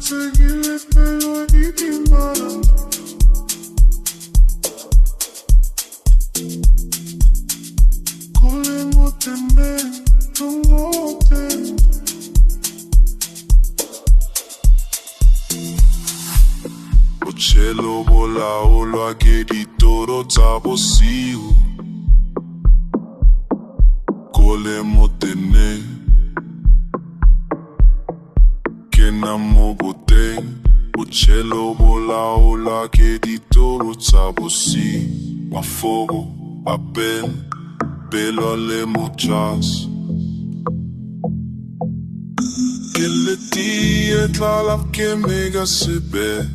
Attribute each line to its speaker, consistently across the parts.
Speaker 1: seguile pero di mano. Kolemo teme, tongote. Cielo volao lo agedi toro tabosiu Kolemo tene Kena mogote Cielo volao lo agedi toro tabosi Wafogo, apen, pelo le muchas Que le tie tlalap que mega sebe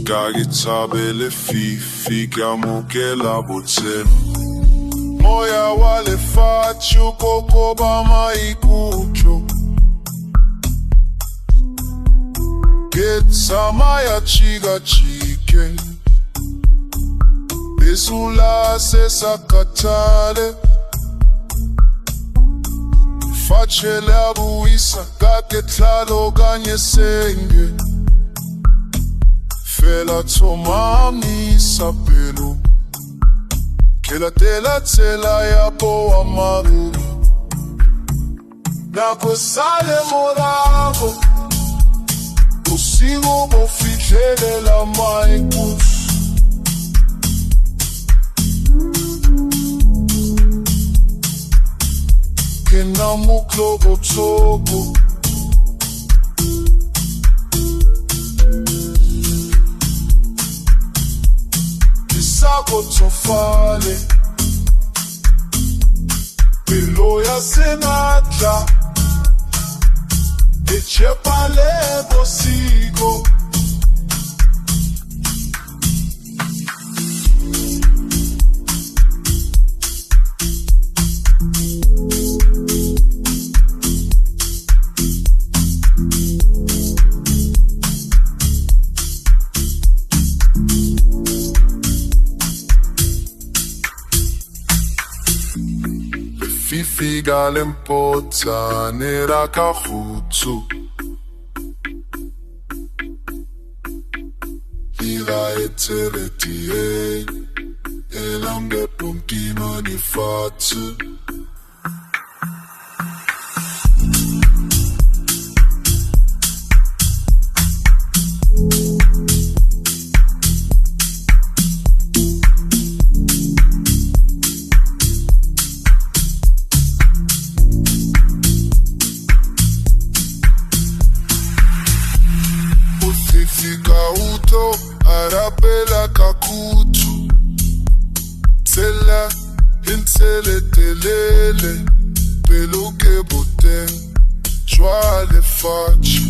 Speaker 1: Kagitabele figamo che la botte Moya wale faccio coco bama ikucho Getsa maya chiga chike Besula se sakatale Facele abuisa kaketlalo ganye senge Fela tomami sapelo Que la tela ya po amaru Nako sale moravo Usigo mo fijele la maikus Que namo klobo togo Sako tofale Pelo ya senatla Echepale bosigo Figa lempota nera kahutu Ila eteretie Elambe pumpino ni fatu Kauto arapela kakutu Tela intele telele Peluke bote Joie le fach